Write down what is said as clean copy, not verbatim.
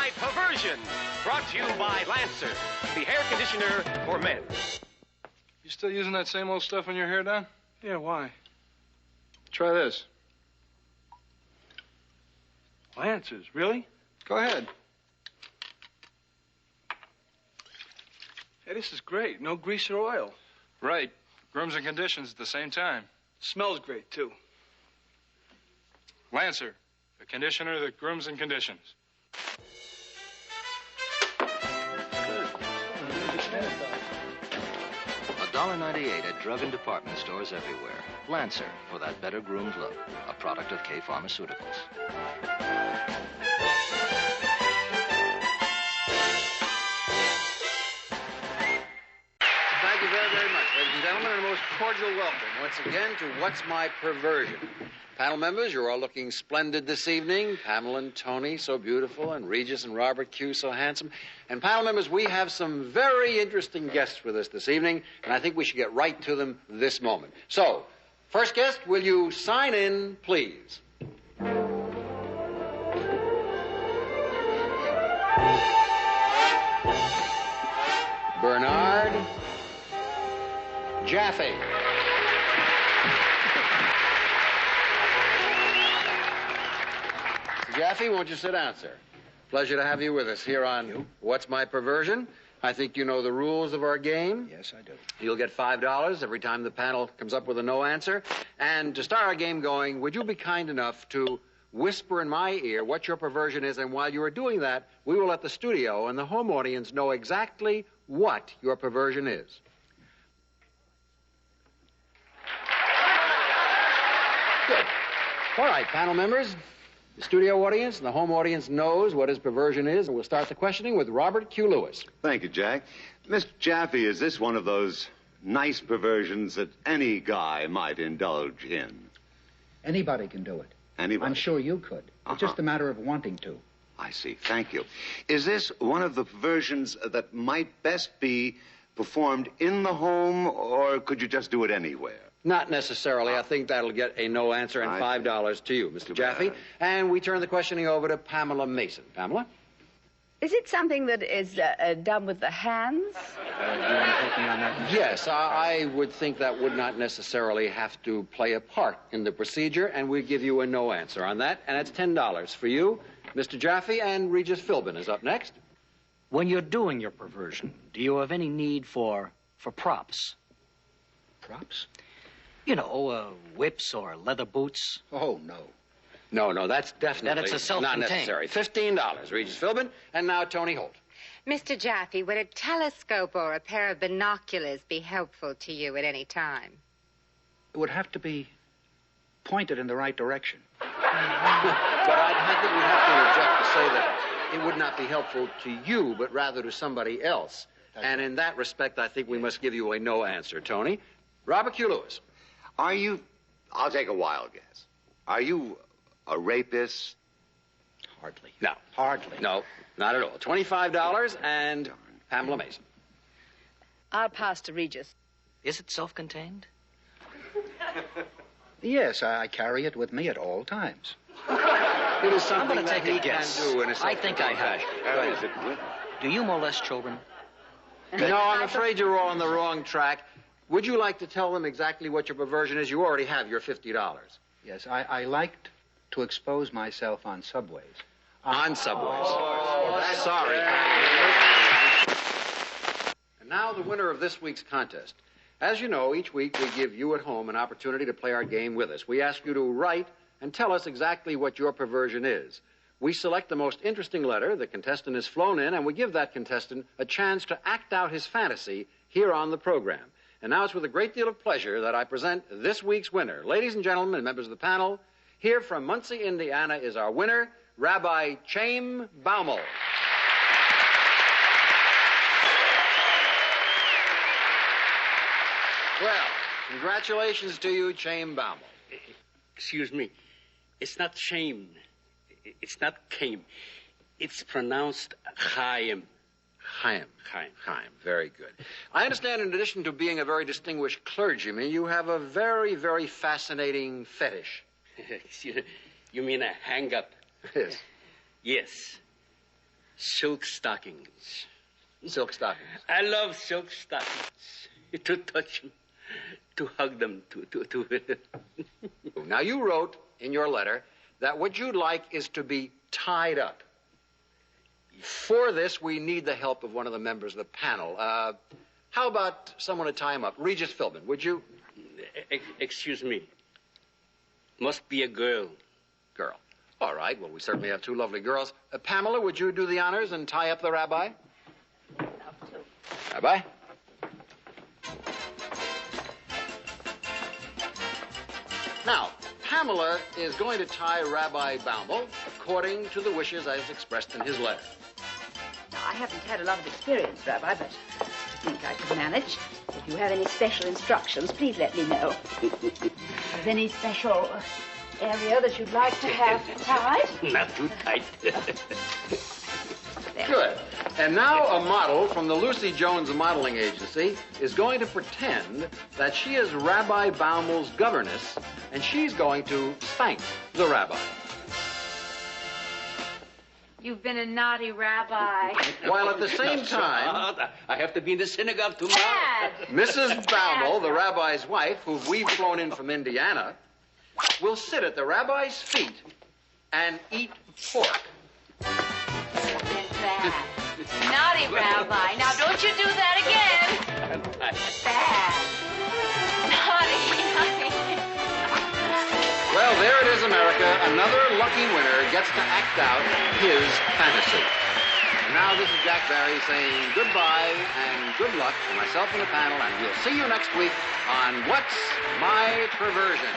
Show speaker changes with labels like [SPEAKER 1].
[SPEAKER 1] My Perversion, brought to you by Lancer, the hair conditioner for men.
[SPEAKER 2] You still using that same old stuff on your hair, Don?
[SPEAKER 3] Yeah, why?
[SPEAKER 2] Try this.
[SPEAKER 3] Lancers, really?
[SPEAKER 2] Go ahead.
[SPEAKER 3] Hey, this is great. No grease or oil.
[SPEAKER 2] Right. Grooms and conditions at the same time.
[SPEAKER 3] Smells great, too.
[SPEAKER 2] Lancer, the conditioner that grooms and conditions.
[SPEAKER 4] $1.98 at drug and department stores everywhere. Lancer, for that better groomed look. A product of K Pharmaceuticals.
[SPEAKER 5] Thank you very, very much, ladies and gentlemen, and a most cordial welcome once again to What's My Perversion. Panel members, you're all looking splendid this evening. Pamela and Tony, so beautiful, and Regis and Robert Q, so handsome. And panel members, we have some very interesting guests with us this evening, and I think we should get right to them this moment. So, first guest, will you sign in, please? Bernard Jaffe. Mr. Jaffe, won't you sit down, sir? Pleasure to have you with us here on What's My Perversion. I think you know the rules of our game.
[SPEAKER 6] Yes, I do.
[SPEAKER 5] You'll get $5 every time the panel comes up with a no answer. And to start our game going, would you be kind enough to whisper in my ear what your perversion is, and while you are doing that, we will let the studio and the home audience know exactly what your perversion is. Good. All right, panel members, the studio audience and the home audience knows what his perversion is, and we'll start the questioning with Robert Q. Lewis.
[SPEAKER 7] Thank you, Jack. Mr. Jaffe, is this one of those nice perversions that any guy might indulge in?
[SPEAKER 6] Anybody can do it.
[SPEAKER 7] Anybody?
[SPEAKER 6] I'm sure you could. It's just a matter of wanting to.
[SPEAKER 7] I see. Thank you. Is this one of the perversions that might best be performed in the home, or could you just do it anywhere?
[SPEAKER 5] Not necessarily. I think that'll get a no answer and $5 to you, Mr. Jaffe. And we turn the questioning over to Pamela Mason. Pamela?
[SPEAKER 8] Is it something that is done with the hands?
[SPEAKER 6] Do you want to help me on that?
[SPEAKER 5] Yes, I would think that would not necessarily have to play a part in the procedure, and we give you a no answer on that. And that's $10 for you, Mr. Jaffe, and Regis Philbin is up next.
[SPEAKER 9] When you're doing your perversion, do you have any need for props?
[SPEAKER 6] Props?
[SPEAKER 9] You know, whips or leather boots.
[SPEAKER 6] Oh, no.
[SPEAKER 5] No, that's definitely
[SPEAKER 9] That it's a
[SPEAKER 5] not
[SPEAKER 9] self-contained.
[SPEAKER 5] necessary. $15, Regis Philbin. And now Tony Holt.
[SPEAKER 10] Mr. Jaffe, would a telescope or a pair of binoculars be helpful to you at any time?
[SPEAKER 6] It would have to be pointed in the right direction.
[SPEAKER 5] But I think we have to object to say that it would not be helpful to you, but rather to somebody else. And in that respect, I think we must give you a no answer, Tony. Robert Q. Lewis.
[SPEAKER 7] Are you... I'll take a wild guess. Are you a rapist?
[SPEAKER 6] Hardly.
[SPEAKER 5] No.
[SPEAKER 6] Hardly.
[SPEAKER 5] No, not at all. $25 and Pamela Mason.
[SPEAKER 8] I'll pass to Regis.
[SPEAKER 9] Is it self-contained?
[SPEAKER 6] Yes, I carry it with me at all times.
[SPEAKER 5] It is
[SPEAKER 9] I'm
[SPEAKER 5] something
[SPEAKER 9] going to
[SPEAKER 5] that
[SPEAKER 9] take
[SPEAKER 5] he
[SPEAKER 9] a guess.
[SPEAKER 5] can do in a
[SPEAKER 9] I think I have.
[SPEAKER 7] How is it with...
[SPEAKER 9] Do you molest children?
[SPEAKER 5] No, I'm afraid you're all on the wrong track. Would you like to tell them exactly what your perversion is? You already have your $50.
[SPEAKER 6] Yes, I liked to expose myself on subways.
[SPEAKER 5] On subways. Sorry. And now the winner of this week's contest. As you know, each week we give you at home an opportunity to play our game with us. We ask you to write and tell us exactly what your perversion is. We select the most interesting letter, the contestant is flown in, and we give that contestant a chance to act out his fantasy here on the program. And now it's with a great deal of pleasure that I present this week's winner. Ladies and gentlemen, and members of the panel, here from Muncie, Indiana is our winner, Rabbi Chaim Baumel. Well, congratulations to you, Chaim Baumel.
[SPEAKER 11] Excuse me. It's not shame. It's not came. It's pronounced Chaim.
[SPEAKER 5] Chaim. Very good. I understand in addition to being a very distinguished clergyman, you have a very, very fascinating fetish.
[SPEAKER 11] You mean a hang-up?
[SPEAKER 5] Yes.
[SPEAKER 11] Yes. silk stockings.
[SPEAKER 5] Silk stockings.
[SPEAKER 11] I love silk stockings. To touch them, to hug them, to.
[SPEAKER 5] Now, you wrote in your letter that what you'd like is to be tied up. For this, we need the help of one of the members of the panel. How about someone to tie him up? Regis Philbin, would you?
[SPEAKER 11] Excuse me. Must be a girl.
[SPEAKER 5] Girl. All right. Well, we certainly have two lovely girls. Pamela, would you do the honors and tie up the rabbi?
[SPEAKER 8] Love to.
[SPEAKER 5] Rabbi? Now, Pamela is going to tie Rabbi Baumel according to the wishes as expressed in his letter.
[SPEAKER 8] Now, I haven't had a lot of experience, Rabbi, but I think I can manage. If you have any special instructions, please let me know. Is any special area that you'd like to have tied?
[SPEAKER 11] Not too tight.
[SPEAKER 5] Good. And now a model from the Lucy Jones Modeling Agency is going to pretend that she is Rabbi Baumel's governess, and she's going to spank the rabbi.
[SPEAKER 8] You've been a naughty rabbi.
[SPEAKER 5] While at the same time,
[SPEAKER 11] I have to be in the synagogue tomorrow.
[SPEAKER 8] Dad!
[SPEAKER 5] Mrs. Baumel, the rabbi's wife, who we've flown in from Indiana, will sit at the rabbi's feet and eat pork.
[SPEAKER 8] Bad. Naughty rabbi. Now, don't you do that again. Bad. Naughty.
[SPEAKER 5] Well, there it is, America. Another lucky winner gets to act out his fantasy. And now this is Jack Barry saying goodbye and good luck to myself and the panel, and we'll see you next week on What's My Perversion?